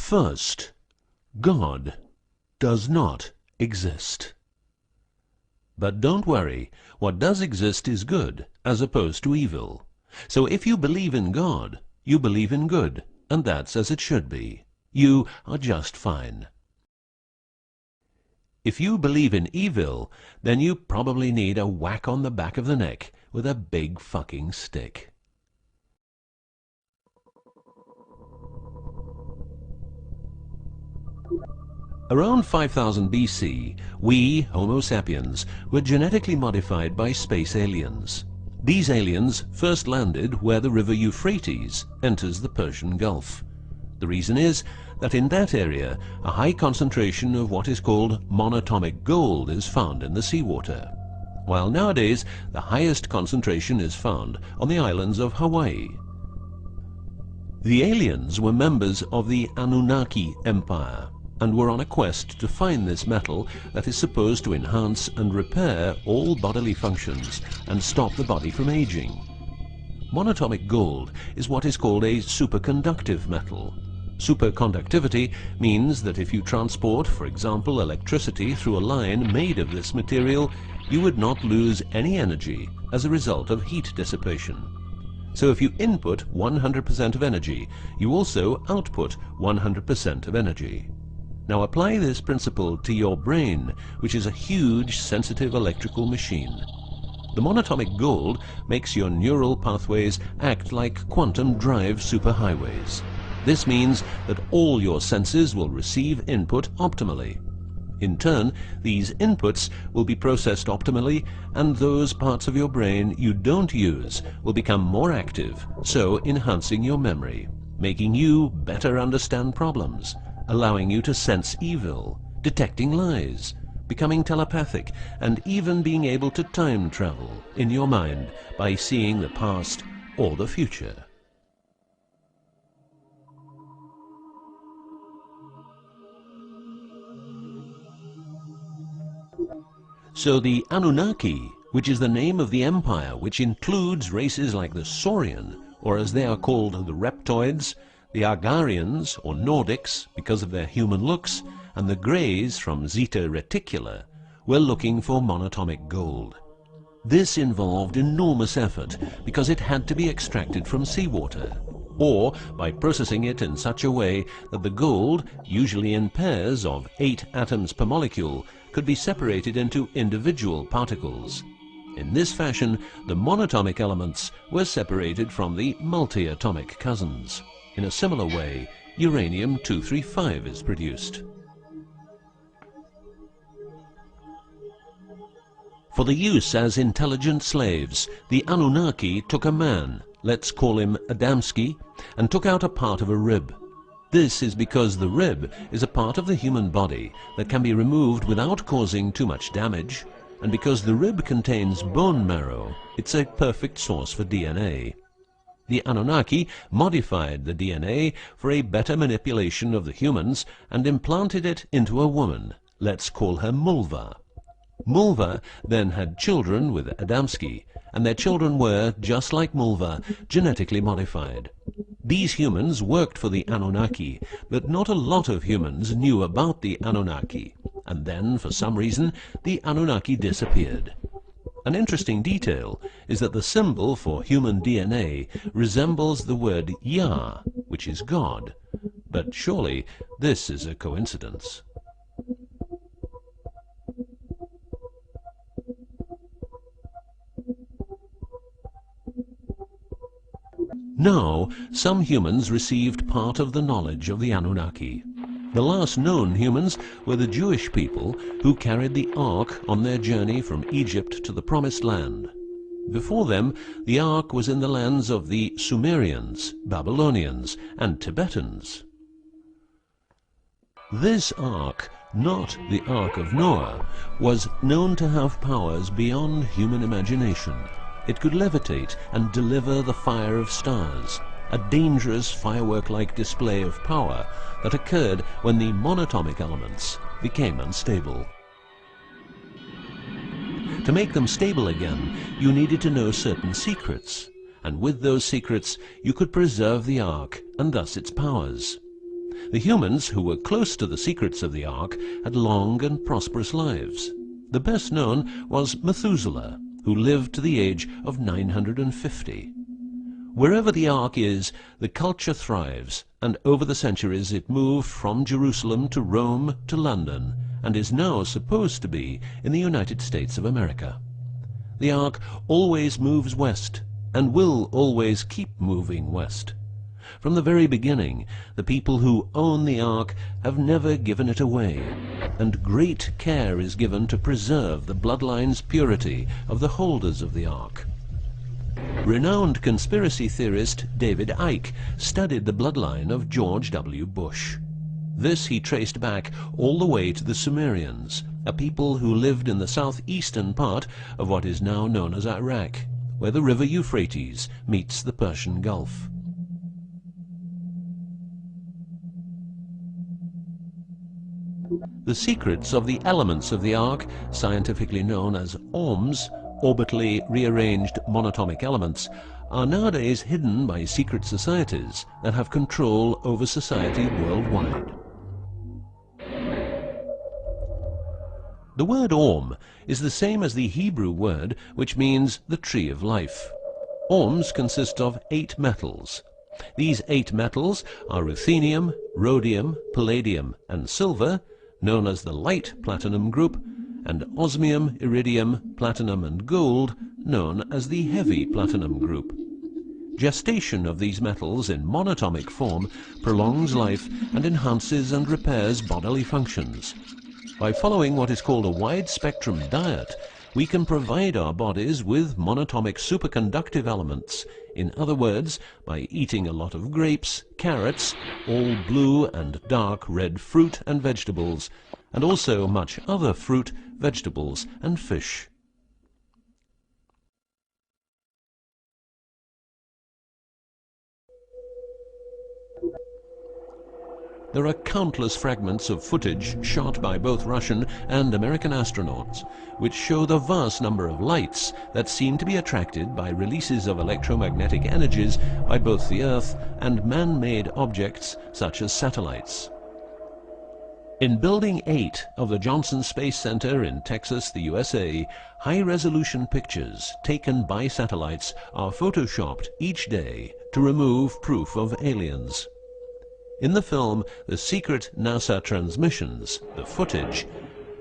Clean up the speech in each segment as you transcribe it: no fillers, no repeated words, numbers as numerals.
First, God does not exist. But don't worry, what does exist is good, as opposed to evil. So if you believe in God, you believe in good, and that's as it should be. You are just fine. If you believe in evil, then you probably need a whack on the back of the neck with a big fucking stick. Around 5000 BC, we, Homo sapiens, were genetically modified by space aliens. These aliens first landed where the river Euphrates enters the Persian Gulf. The reason is that in that area, a high concentration of what is called monatomic gold is found in the seawater, while nowadays the highest concentration is found on the islands of Hawaii. The aliens were members of the Annunaki Empire, and were on a quest to find this metal that is supposed to enhance and repair all bodily functions and stop the body from aging. Monatomic gold is what is called a superconductive metal. Superconductivity means that if you transport, for example, electricity through a line made of this material, you would not lose any energy as a result of heat dissipation. So if you input 100% of energy, you also output 100% of energy. Now apply this principle to your brain, which is a huge, sensitive electrical machine. The monatomic gold makes your neural pathways act like quantum drive superhighways. This means that all your senses will receive input optimally. In turn, these inputs will be processed optimally, and those parts of your brain you don't use will become more active, so enhancing your memory, making you better understand problems, allowing you to sense evil, detecting lies, becoming telepathic, and even being able to time travel in your mind by seeing the past or the future. So the Annunaki, which is the name of the empire which includes races like the Saurian, or as they are called the Reptoids, the Argarians, or Nordics, because of their human looks, and the Greys from Zeta Reticula, were looking for monatomic gold. This involved enormous effort because it had to be extracted from seawater, or by processing it in such a way that the gold, usually in pairs of 8 atoms per molecule, could be separated into individual particles. In this fashion, the monatomic elements were separated from the multi-atomic cousins. In a similar way, uranium-235 is produced. For the use as intelligent slaves, the Annunaki took a man, let's call him Adamski, and took out a part of a rib. This is because the rib is a part of the human body that can be removed without causing too much damage, and because the rib contains bone marrow, it's a perfect source for DNA. The Annunaki modified the DNA for a better manipulation of the humans and implanted it into a woman, let's call her Mulva. Mulva then had children with Adamski, and their children were, just like Mulva, genetically modified. These humans worked for the Annunaki, but not a lot of humans knew about the Annunaki, and then, for some reason, the Annunaki disappeared. An interesting detail is that the symbol for human DNA resembles the word Yah, which is God, but surely this is a coincidence. Now, some humans received part of the knowledge of the Annunaki. The last known humans were the Jewish people who carried the Ark on their journey from Egypt to the Promised Land. Before them, the Ark was in the lands of the Sumerians, Babylonians, and Tibetans. This Ark, not the Ark of Noah, was known to have powers beyond human imagination. It could levitate and deliver the fire of stars, a dangerous firework-like display of power that occurred when the monatomic elements became unstable. To make them stable again, you needed to know certain secrets, and with those secrets you could preserve the Ark and thus its powers. The humans who were close to the secrets of the Ark had long and prosperous lives. The best known was Methuselah, who lived to the age of 950. Wherever the Ark is, the culture thrives, and over the centuries it moved from Jerusalem to Rome to London, and is now supposed to be in the United States of America. The Ark always moves west, and will always keep moving west. From the very beginning, the people who own the Ark have never given it away, and great care is given to preserve the bloodline's purity of the holders of the Ark. Renowned conspiracy theorist David Icke studied the bloodline of George W. Bush. This he traced back all the way to the Sumerians, a people who lived in the southeastern part of what is now known as Iraq, where the river Euphrates meets the Persian Gulf. The secrets of the elements of the Ark, scientifically known as ORMs, orbitally rearranged monatomic elements, are nowadays hidden by secret societies that have control over society worldwide. The word ORM is the same as the Hebrew word which means the tree of life. ORMs consist of 8 metals. These 8 metals are ruthenium, rhodium, palladium, and silver, known as the light platinum group, and osmium, iridium, platinum, and gold, known as the heavy platinum group. Gestation of these metals in monatomic form prolongs life and enhances and repairs bodily functions. By following what is called a wide-spectrum diet, we can provide our bodies with monatomic superconductive elements. In other words, by eating a lot of grapes, carrots, all blue and dark red fruit and vegetables, and also much other fruit, vegetables, and fish. There are countless fragments of footage shot by both Russian and American astronauts, which show the vast number of lights that seem to be attracted by releases of electromagnetic energies by both the Earth and man-made objects such as satellites. In Building 8 of the Johnson Space Center in Texas, the USA, high-resolution pictures taken by satellites are photoshopped each day to remove proof of aliens. In the film The Secret NASA Transmissions, the footage,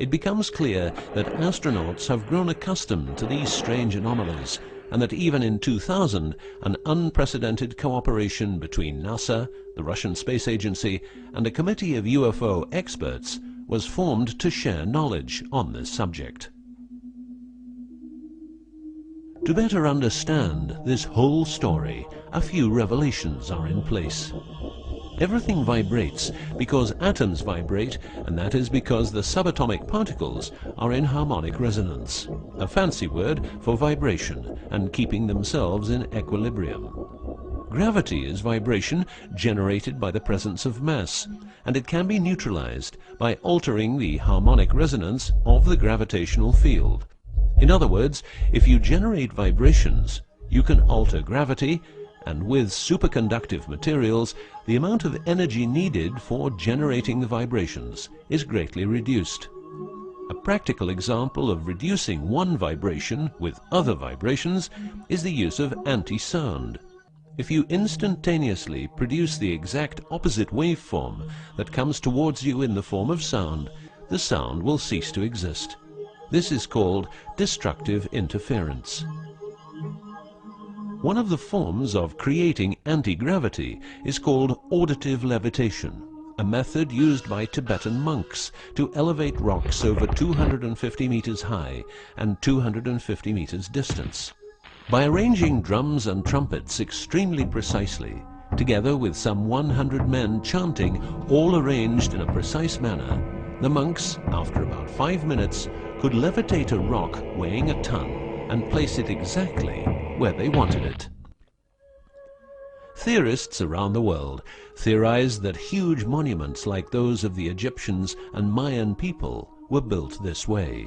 it becomes clear that astronauts have grown accustomed to these strange anomalies, and that even in 2000, an unprecedented cooperation between NASA, the Russian Space Agency, and a committee of UFO experts was formed to share knowledge on this subject. To better understand this whole story, a few revelations are in place. Everything vibrates because atoms vibrate, and that is because the subatomic particles are in harmonic resonance, a fancy word for vibration and keeping themselves in equilibrium. Gravity is vibration generated by the presence of mass, and it can be neutralized by altering the harmonic resonance of the gravitational field. In other words, if you generate vibrations, you can alter gravity, and with superconductive materials, the amount of energy needed for generating the vibrations is greatly reduced. A practical example of reducing one vibration with other vibrations is the use of anti-sound. If you instantaneously produce the exact opposite waveform that comes towards you in the form of sound, the sound will cease to exist. This is called destructive interference. One of the forms of creating anti-gravity is called auditive levitation, a method used by Tibetan monks to elevate rocks over 250 meters high and 250 meters distance. By arranging drums and trumpets extremely precisely, together with some 100 men chanting, all arranged in a precise manner, the monks, after about 5 minutes, could levitate a rock weighing a ton and place it exactly where they wanted it. Theorists around the world theorize that huge monuments like those of the Egyptians and Mayan people were built this way.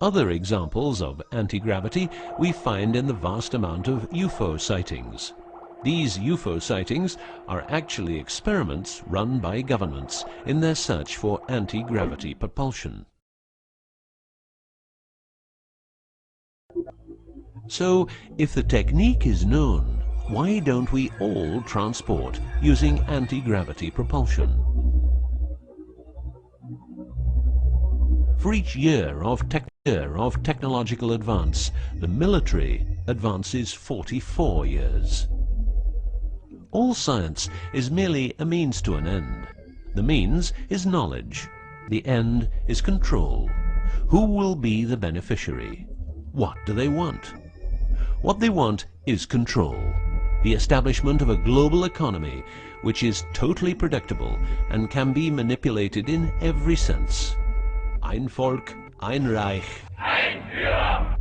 Other examples of anti-gravity we find in the vast amount of UFO sightings. These UFO sightings are actually experiments run by governments in their search for anti-gravity propulsion. So, if the technique is known, why don't we all transport using anti-gravity propulsion? For each year of technological advance, the military advances 44 years. All science is merely a means to an end. The means is knowledge. The end is control. Who will be the beneficiary? What do they want? What they want is control. The establishment of a global economy which is totally predictable and can be manipulated in every sense. Ein Volk, ein Reich, ein Führer.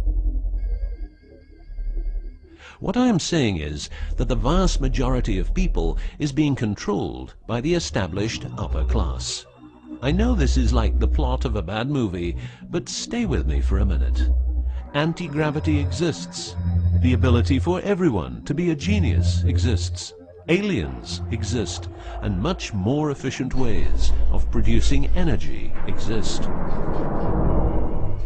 What I am saying is that the vast majority of people is being controlled by the established upper class. I know this is like the plot of a bad movie, but stay with me for a minute. Anti-gravity exists. The ability for everyone to be a genius exists. Aliens exist, and much more efficient ways of producing energy exist.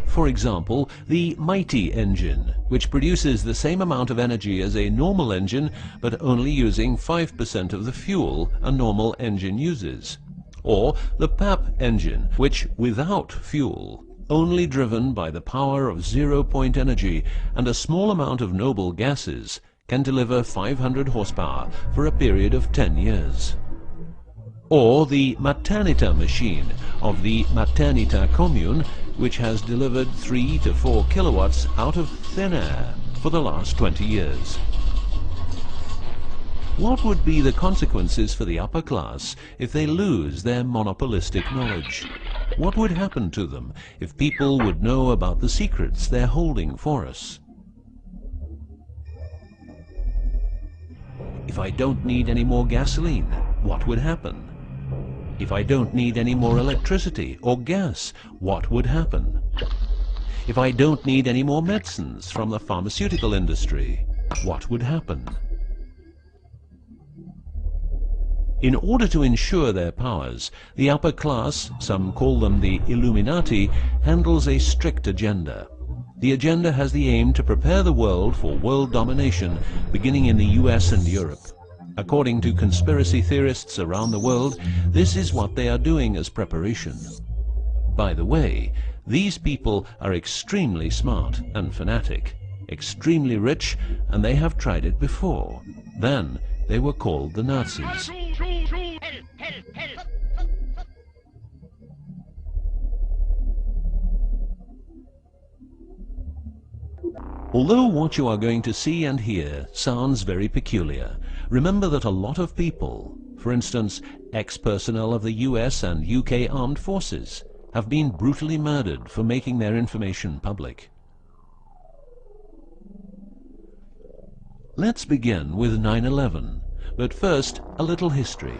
For example, the mighty engine, which produces the same amount of energy as a normal engine, but only using 5% of the fuel a normal engine uses. Or the PAP engine, which without fuel, only driven by the power of zero-point energy and a small amount of noble gases, can deliver 500 horsepower for a period of 10 years. Or the Maternita machine of the Maternita commune, which has delivered 3 to 4 kilowatts out of thin air for the last 20 years. What would be the consequences for the upper class if they lose their monopolistic knowledge? What would happen to them if people would know about the secrets they're holding for us? If I don't need any more gasoline, what would happen? If I don't need any more electricity or gas, what would happen? If I don't need any more medicines from the pharmaceutical industry, what would happen? In order to ensure their powers, the upper class, some call them the Illuminati, handles a strict agenda. The agenda has the aim to prepare the world for world domination, beginning in the US and Europe. According to conspiracy theorists around the world, this is what they are doing as preparation. By the way, these people are extremely smart and fanatic, extremely rich, and they have tried it before. Then they were called the Nazis. Although what you are going to see and hear sounds very peculiar, remember that a lot of people, for instance, ex-personnel of the US and UK armed forces, have been brutally murdered for making their information public. Let's begin with 9/11, but first a little history.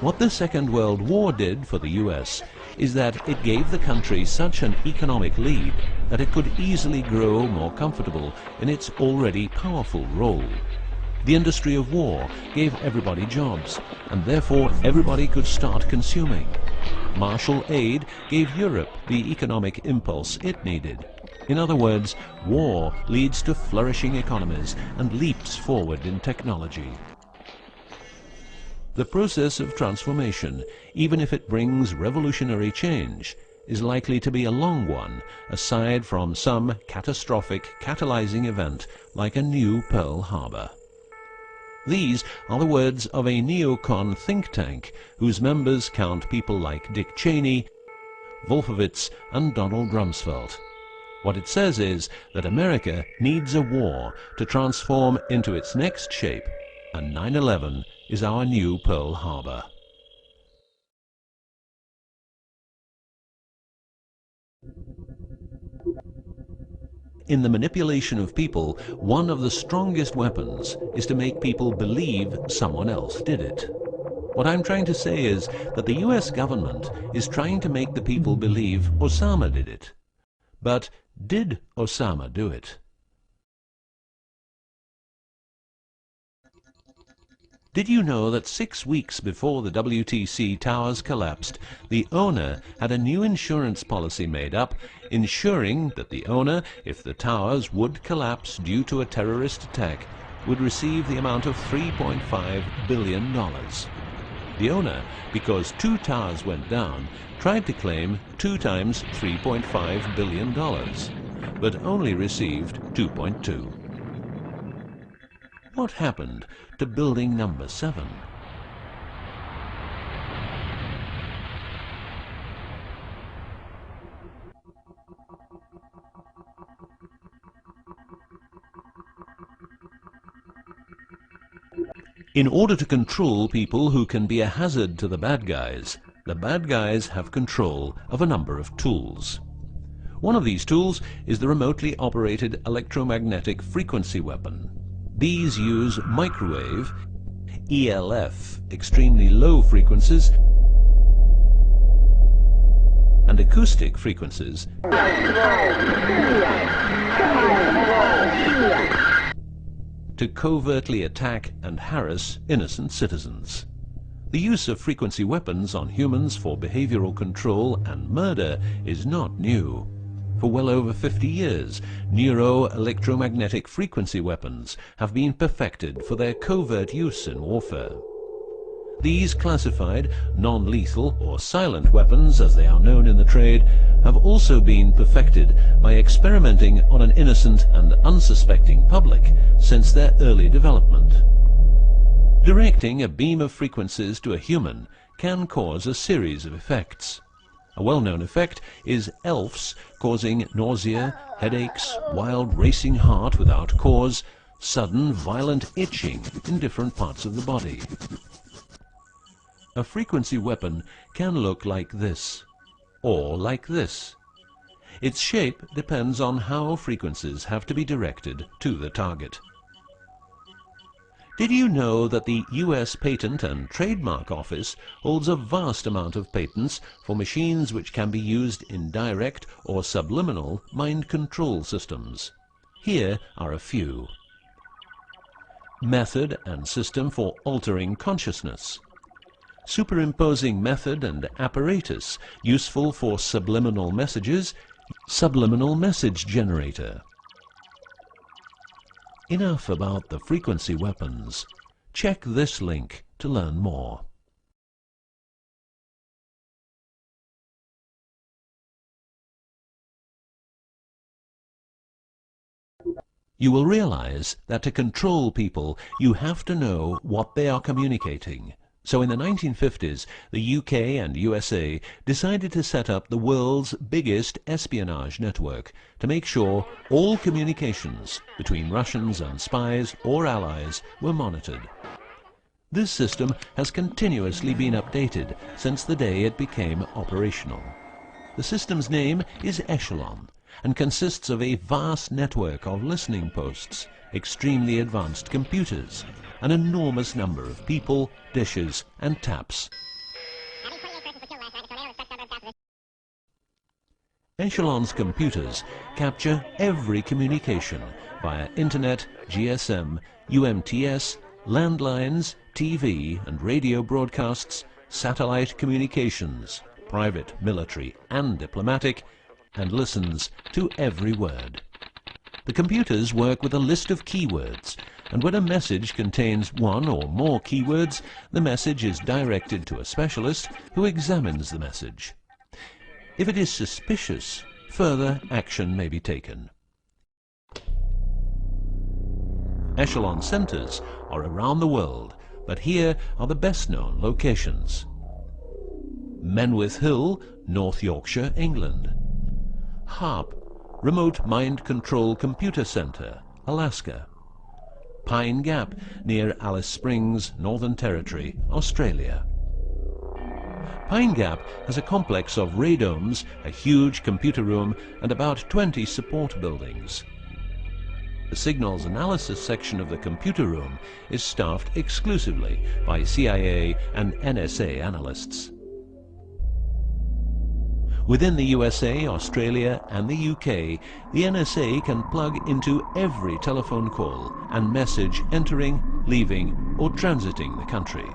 What the Second World War did for the US is that it gave the country such an economic lead that it could easily grow more comfortable in its already powerful role. The industry of war gave everybody jobs, and therefore everybody could start consuming. Marshall aid gave Europe the economic impulse it needed. In other words, war leads to flourishing economies and leaps forward in technology. The process of transformation, even if it brings revolutionary change, is likely to be a long one, aside from some catastrophic catalyzing event like a new Pearl Harbor. These are the words of a neocon think tank whose members count people like Dick Cheney, Wolfowitz, and Donald Rumsfeld. What it says is that America needs a war to transform into its next shape, and 9/11 is our new Pearl Harbor. In the manipulation of people, one of the strongest weapons is to make people believe someone else did it. What I'm trying to say is that the US government is trying to make the people believe Osama did it. But did Osama do it? Did you know that 6 weeks before the WTC towers collapsed, the owner had a new insurance policy made up, ensuring that the owner, if the towers would collapse due to a terrorist attack, would receive the amount of $3.5 billion. The owner, because 2 towers went down, tried to claim 2 times $3.5 billion, but only received 2.2. What happened to building number 7? In order to control people who can be a hazard to the bad guys have control of a number of tools. One of these tools is the remotely operated electromagnetic frequency weapon. These use microwave, ELF, extremely low frequencies, and acoustic frequencies to covertly attack and harass innocent citizens. The use of frequency weapons on humans for behavioral control and murder is not new. For well over 50 years, neuro-electromagnetic frequency weapons have been perfected for their covert use in warfare. These classified, non-lethal or silent weapons, as they are known in the trade, have also been perfected by experimenting on an innocent and unsuspecting public since their early development. Directing a beam of frequencies to a human can cause a series of effects. A well-known effect is ELFs, causing nausea, headaches, wild racing heart without cause, sudden violent itching in different parts of the body. A frequency weapon can look like this, or like this. Its shape depends on how frequencies have to be directed to the target. Did you know that the US Patent and Trademark Office holds a vast amount of patents for machines which can be used in direct or subliminal mind control systems? Here are a few. Method and system for altering consciousness. Superimposing method and apparatus useful for subliminal messages, subliminal message generator. Enough about the frequency weapons. Check this link to learn more. You will realize that to control people, you have to know what they are communicating. So in the 1950s, the UK and USA decided to set up the world's biggest espionage network to make sure all communications between Russians and spies or allies were monitored. This system has continuously been updated since the day it became operational. The system's name is Echelon and consists of a vast network of listening posts, extremely advanced computers, an enormous number of people, dishes, and taps. Echelon's computers capture every communication via internet, GSM, UMTS, landlines, TV and radio broadcasts, satellite communications, private, military, and diplomatic, and listens to every word. The computers work with a list of keywords, and when a message contains one or more keywords, the message is directed to a specialist who examines the message. If it is suspicious, further action may be taken. Echelon centers are around the world, but here are the best-known locations. Menwith Hill, North Yorkshire, England. HARP, Remote Mind Control Computer Center, Alaska. Pine Gap, near Alice Springs, Northern Territory, Australia. Pine Gap has a complex of radomes, a huge computer room, and about 20 support buildings. The signals analysis section of the computer room is staffed exclusively by CIA and NSA analysts. Within the USA, Australia and the UK, the NSA can plug into every telephone call and message entering, leaving or transiting the country.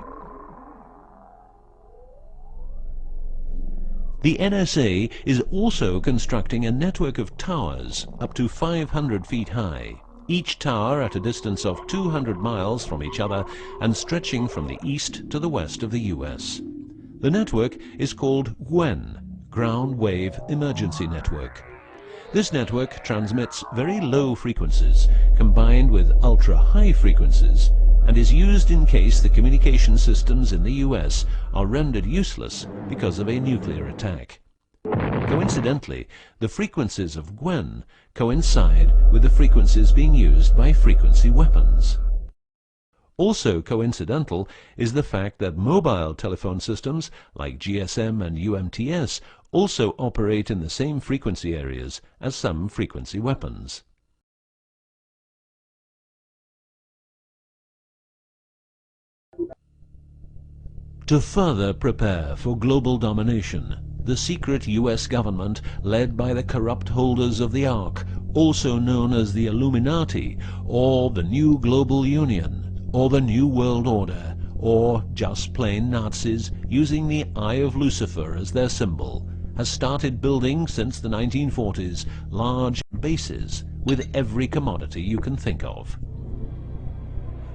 The NSA is also constructing a network of towers up to 500 feet high, each tower at a distance of 200 miles from each other and stretching from the east to the west of the US. The network is called GWEN, Ground Wave Emergency Network. This network transmits very low frequencies combined with ultra-high frequencies and is used in case the communication systems in the US are rendered useless because of a nuclear attack. Coincidentally, the frequencies of GWEN coincide with the frequencies being used by frequency weapons. Also coincidental is the fact that mobile telephone systems like GSM and UMTS also operate in the same frequency areas as some frequency weapons. To further prepare for global domination, the secret US government, led by the corrupt holders of the Ark, also known as the Illuminati, or the New Global Union, or the New World Order, or just plain Nazis using the Eye of Lucifer as their symbol, has started building since the 1940s large bases with every commodity you can think of.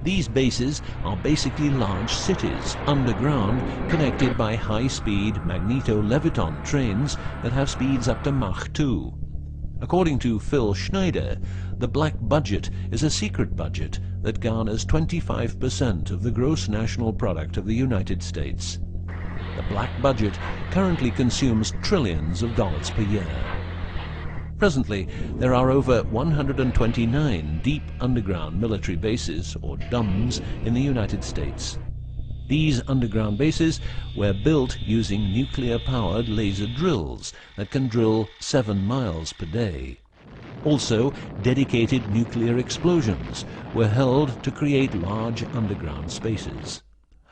These bases are basically large cities underground, connected by high-speed magneto-leviton trains that have speeds up to Mach 2. According to Phil Schneider, the black budget is a secret budget that garners 25% of the gross national product of the United States. The black budget currently consumes trillions of dollars per year. Presently, there are over 129 deep underground military bases, or DUMBs, in the United States. These underground bases were built using nuclear-powered laser drills that can drill 7 miles per day. Also, dedicated nuclear explosions were held to create large underground spaces.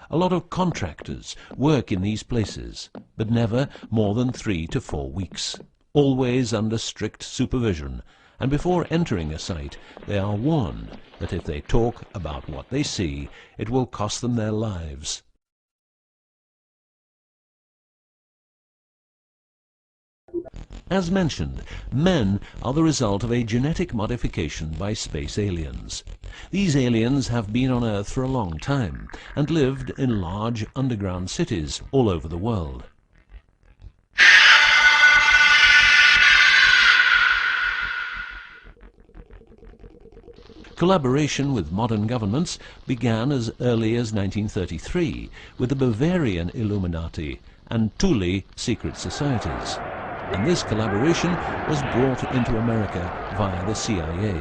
A lot of contractors work in these places, but never more than 3 to 4 weeks. Always under strict supervision, and before entering a site, they are warned that if they talk about what they see, it will cost them their lives. As mentioned, men are the result of a genetic modification by space aliens. These aliens have been on Earth for a long time and lived in large underground cities all over the world. Collaboration with modern governments began as early as 1933 with the Bavarian Illuminati and Thule secret societies. And this collaboration was brought into America via the CIA,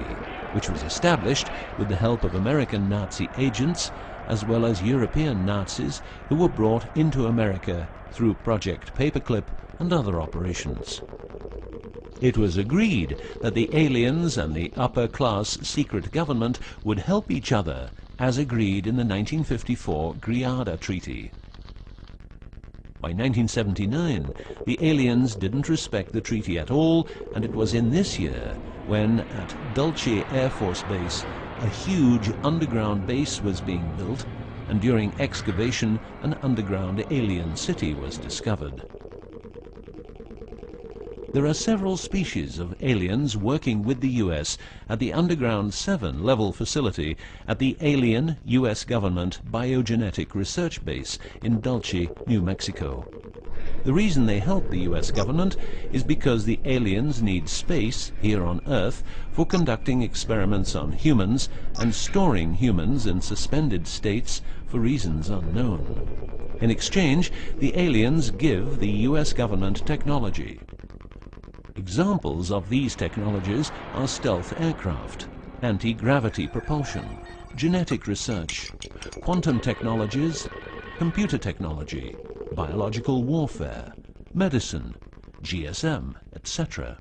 which was established with the help of American Nazi agents as well as European Nazis who were brought into America through Project Paperclip and other operations. It was agreed that the aliens and the upper-class secret government would help each other, as agreed in the 1954 Greada Treaty. By 1979, the aliens didn't respect the treaty at all, and it was in this year when, at Dulce Air Force Base, a huge underground base was being built, and during excavation, an underground alien city was discovered. There are several species of aliens working with the US at the Underground 7 level facility at the Alien US Government Biogenetic Research Base in Dulce, New Mexico. The reason they help the US government is because the aliens need space here on Earth for conducting experiments on humans and storing humans in suspended states for reasons unknown. In exchange, the aliens give the US government technology. Examples of these technologies are stealth aircraft, anti-gravity propulsion, genetic research, quantum technologies, computer technology, biological warfare, medicine, GSM, etc.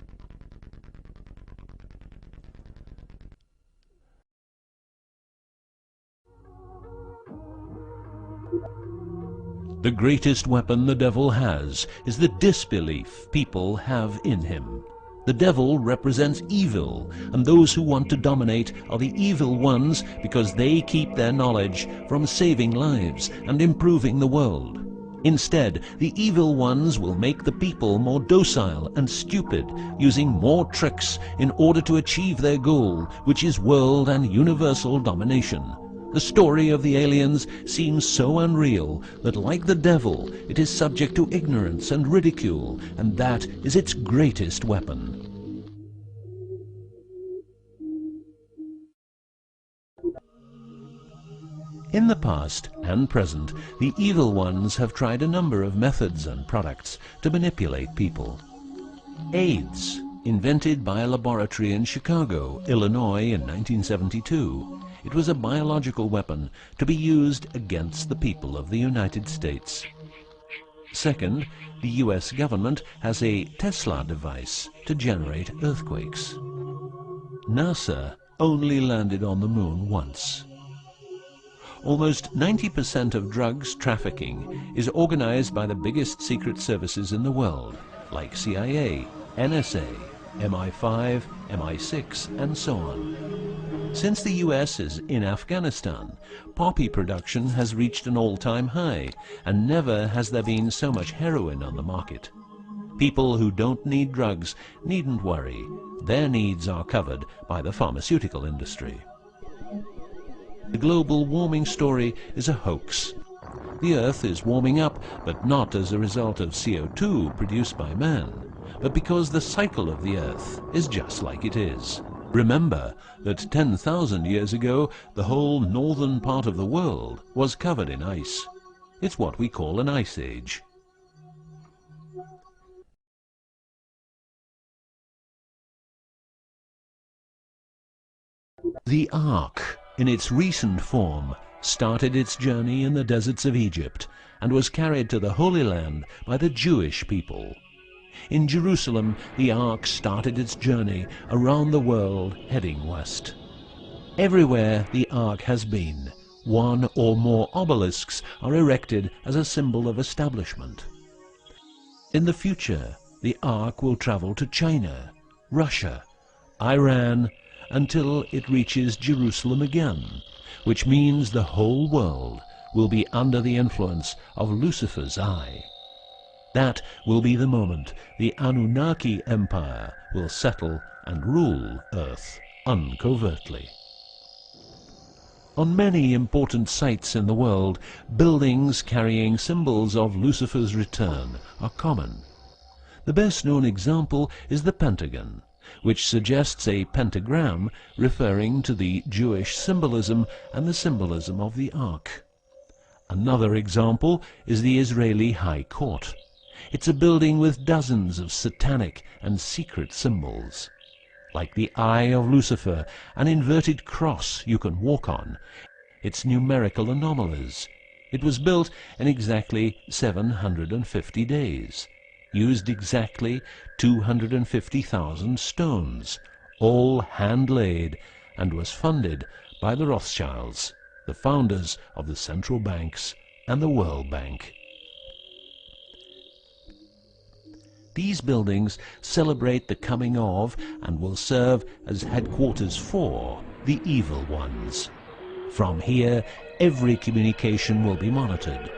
The greatest weapon the devil has is the disbelief people have in him. The devil represents evil, and those who want to dominate are the evil ones because they keep their knowledge from saving lives and improving the world. Instead, the evil ones will make the people more docile and stupid, using more tricks in order to achieve their goal, which is world and universal domination. The story of the aliens seems so unreal that, like the devil, it is subject to ignorance and ridicule, and that is its greatest weapon. In the past and present, the evil ones have tried a number of methods and products to manipulate people. AIDS, invented by a laboratory in Chicago, Illinois in 1972. It was a biological weapon to be used against the people of the United States. Second, the US government has a Tesla device to generate earthquakes. NASA only landed on the moon once. Almost 90% of drugs trafficking is organized by the biggest secret services in the world, like CIA, NSA, MI5, MI6, and so on. Since the US is in Afghanistan, poppy production has reached an all-time high, and never has there been so much heroin on the market. People who don't need drugs needn't worry. Their needs are covered by the pharmaceutical industry. The global warming story is a hoax. The Earth is warming up, but not as a result of CO2 produced by man, but because the cycle of the Earth is just like it is. Remember that 10,000 years ago, the whole northern part of the world was covered in ice. It's what we call an ice age. The Ark, in its recent form, started its journey in the deserts of Egypt and was carried to the Holy Land by the Jewish people. In Jerusalem, the Ark started its journey around the world heading west. Everywhere the Ark has been, one or more obelisks are erected as a symbol of establishment. In the future, the Ark will travel to China, Russia, Iran, until it reaches Jerusalem again, which means the whole world will be under the influence of Lucifer's eye. That will be the moment the Annunaki Empire will settle and rule Earth uncovertly. On many important sites in the world, buildings carrying symbols of Lucifer's return are common. The best-known example is the Pentagon, which suggests a pentagram referring to the Jewish symbolism and the symbolism of the Ark. Another example is the Israeli High Court. It's a building with dozens of satanic and secret symbols. Like the eye of Lucifer, an inverted cross you can walk on. Its numerical anomalies. It was built in exactly 750 days. Used exactly 250,000 stones, all hand-laid, and was funded by the Rothschilds, the founders of the central banks and the World Bank. These buildings celebrate the coming of and will serve as headquarters for the evil ones. From here, every communication will be monitored.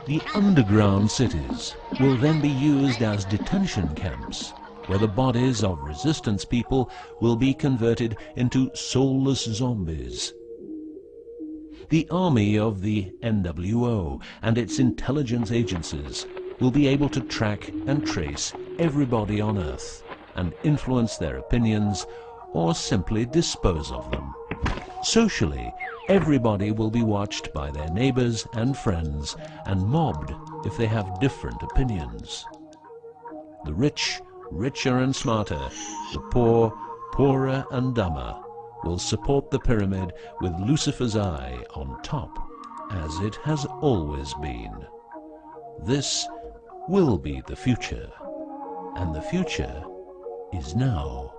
The underground cities will then be used as detention camps, where the bodies of resistance people will be converted into soulless zombies. The army of the NWO and its intelligence agencies will be able to track and trace everybody on Earth and influence their opinions or simply dispose of them. Socially, everybody will be watched by their neighbors and friends and mobbed if they have different opinions. The rich, richer and smarter, the poor, poorer and dumber, will support the pyramid with Lucifer's eye on top, as it has always been. This will be the future, and the future is now.